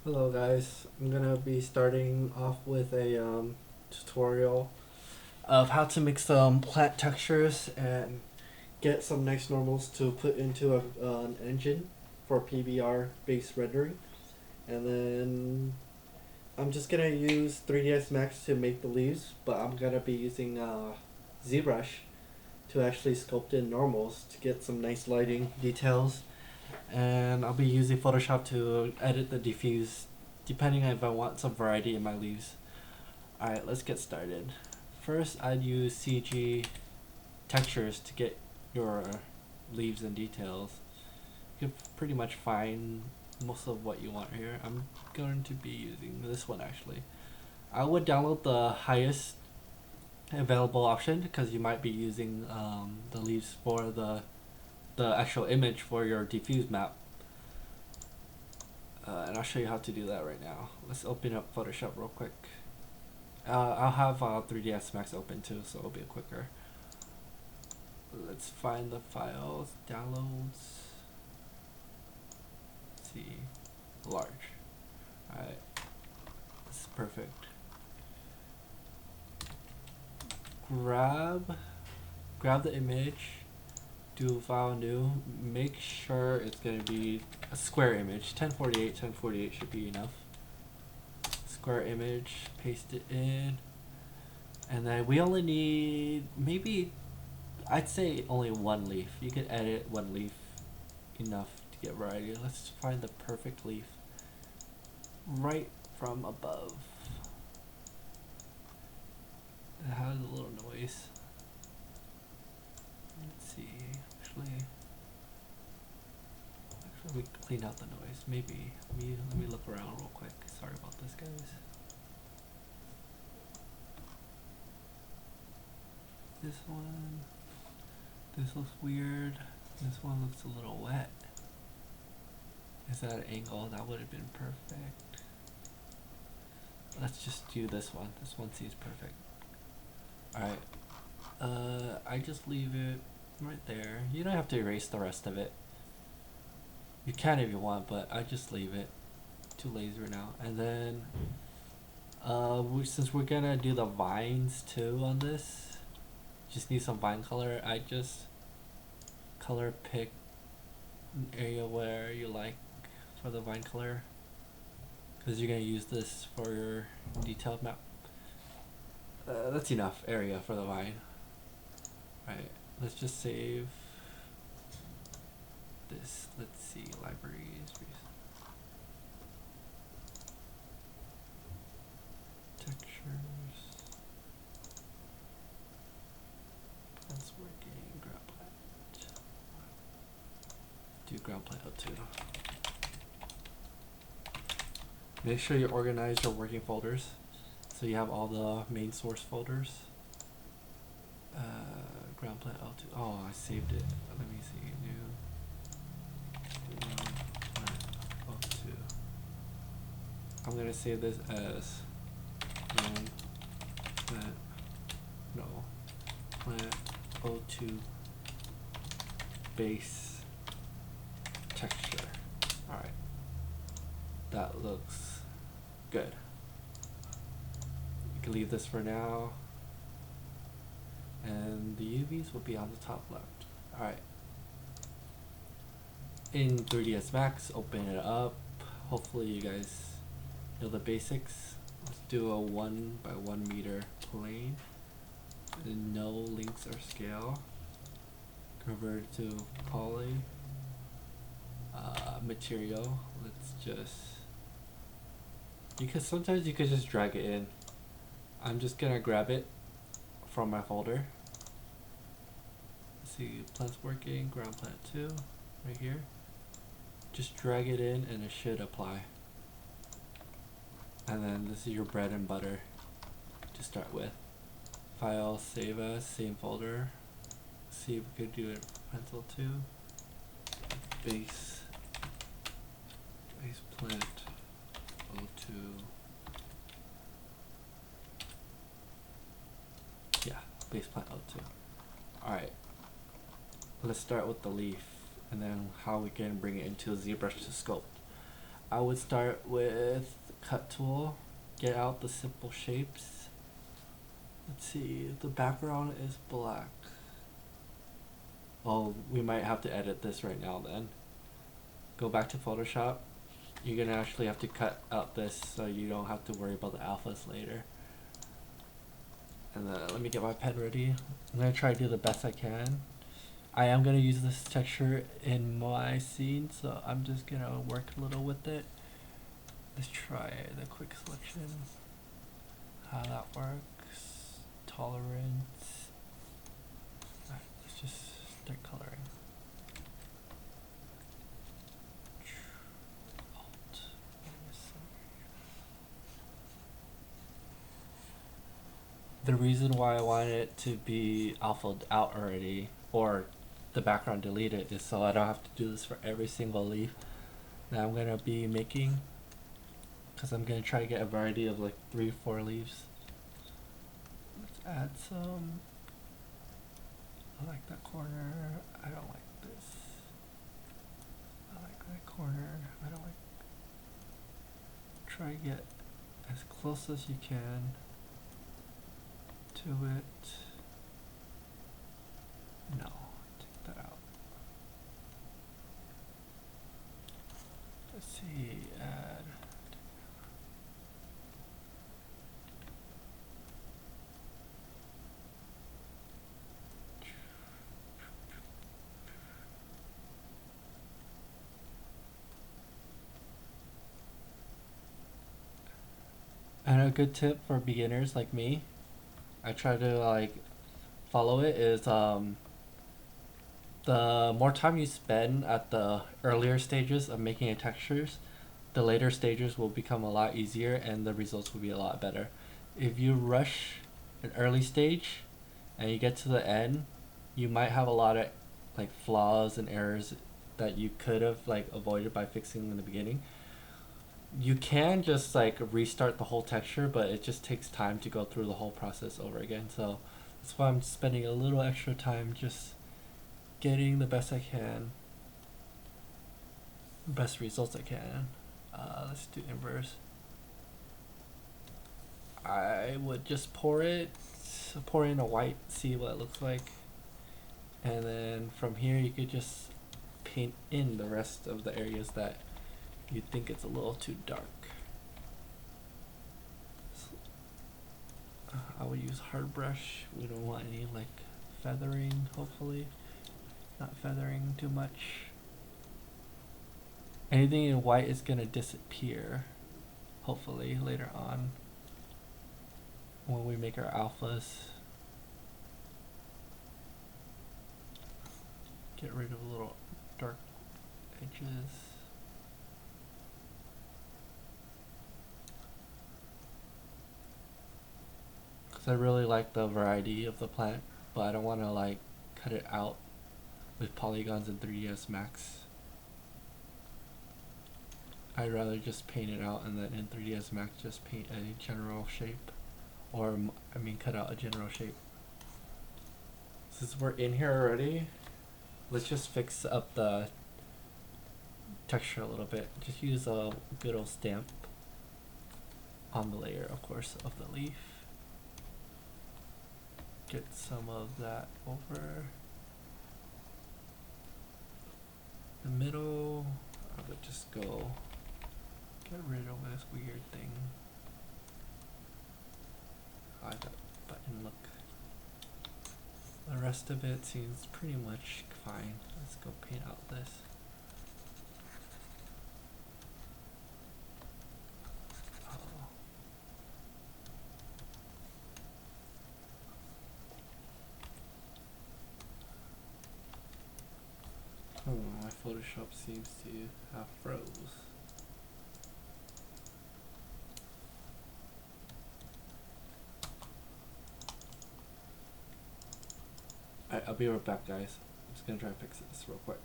Hello guys, I'm gonna be starting off with a tutorial of how to make some plant textures and get some nice normals to put into an engine for PBR based rendering. And then I'm just gonna use 3ds Max to make the leaves, but I'm gonna be using ZBrush to actually sculpt in normals to get some nice lighting details, and I'll be using Photoshop to edit the diffuse depending on if I want some variety in my leaves. Alright, let's get started. First, I'd use CG textures to get your leaves and details. You can pretty much find most of what you want here. I'm going to be using this one actually. I would download the highest available option because you might be using the leaves for the actual image for your diffuse map. And I'll show you how to do that right now. Let's open up Photoshop real quick. I'll have 3ds Max open too, so it'll be quicker. Let's find the files, downloads. Let's see, large. Alright, this is perfect. Grab the image, do file new, make sure it's gonna be a square image. 1048 should be enough. Square image, paste it in, and then we only need maybe, I'd say only one leaf. You can edit one leaf enough to get variety. Let's find the perfect leaf right from above. It has a little noise. Let's see, actually we clean out the noise. Maybe let me look around real quick. Sorry about this, guys. This one, this looks weird. This one looks a little wet. Is that an angle? That would have been perfect. Let's just do this one. This one seems perfect. Alright. I just leave it right there. You don't have to erase the rest of it. You can if you want, but I just leave it. Too lazy right now. And then since we're gonna do the vines too on this, just need some vine color. I just color pick an area where you like for the vine color, because you're gonna use this for your detailed map. That's enough area for the vine. Alright, let's just save this. Let's see, libraries, textures, plants working, ground plant. Do ground plant O2. Make sure you organize your working folders so you have all the main source folders. Ground plant L2. Oh, I saved it. Let me see. New ground plant O2. I'm gonna save this as ground plant, no, plant O2 base texture. Alright. That looks good. You can leave this for now. And the UVs will be on the top left. Alright. In 3ds Max, open it up. Hopefully you guys know the basics. Let's do a 1 by 1 meter plane. And no links or scale. Convert it to poly. Material. Let's just, sometimes you could just drag it in. I'm just gonna grab it from my folder. Let's see, plants working, ground plant 2, right here. Just drag it in and it should apply. And then this is your bread and butter to start with. File, save as, same folder. See if we could do it pencil 2. Base plant O2. Yeah, base plant O2. Alright. Let's start with the leaf and then how we can bring it into ZBrush to sculpt. I would start with cut tool, get out the simple shapes. Let's see, the background is black. Oh, we might have to edit this right now then. Go back to Photoshop. You're gonna actually have to cut out this so you don't have to worry about the alphas later. And then let me get my pen ready. I'm gonna try to do the best I can. I am gonna use this texture in my scene, so I'm just gonna work a little with it. Let's try the quick selection. How that works. Tolerance. Alright, let's just start coloring. Alt. The reason why I wanted it to be alphaed out already, or the background deleted, is so I don't have to do this for every single leaf that I'm gonna be making, because I'm gonna try to get a variety of like 3-4 leaves. Let's add some. I like that corner. I don't like this. I like that corner. I don't like. Try to get as close as you can to it. No, take that out. Let's see, add. And a good tip for beginners like me, I try to like follow it, is the more time you spend at the earlier stages of making your textures, the later stages will become a lot easier and the results will be a lot better. If you rush an early stage and you get to the end, you might have a lot of like flaws and errors that you could have like avoided by fixing in the beginning. You can just like restart the whole texture, but it just takes time to go through the whole process over again. So that's why I'm spending a little extra time just getting the best I can, best results I can. Let's do inverse. I would just pour in a white, see what it looks like, and then from here you could just paint in the rest of the areas that you think it's a little too dark. So, I would use hard brush. We don't want any like feathering, hopefully. Not feathering too much. Anything in white is gonna disappear, hopefully, later on when we make our alphas. Get rid of little dark edges. Because I really like the variety of the plant, but I don't want to like cut it out with polygons in 3ds Max. I'd rather just paint it out and then in 3ds Max just paint a general shape, or I mean cut out a general shape. Since we're in here already, let's just fix up the texture a little bit. Just use a good old stamp on the layer, of course, of the leaf. Get some of that over the middle. I would just go get rid of this weird thing. I like that button look. The rest of it seems pretty much fine. Let's go paint out this. Oh, my Photoshop seems to have froze. Alright, I'll be right back, guys. I'm just gonna try to fix this real quick.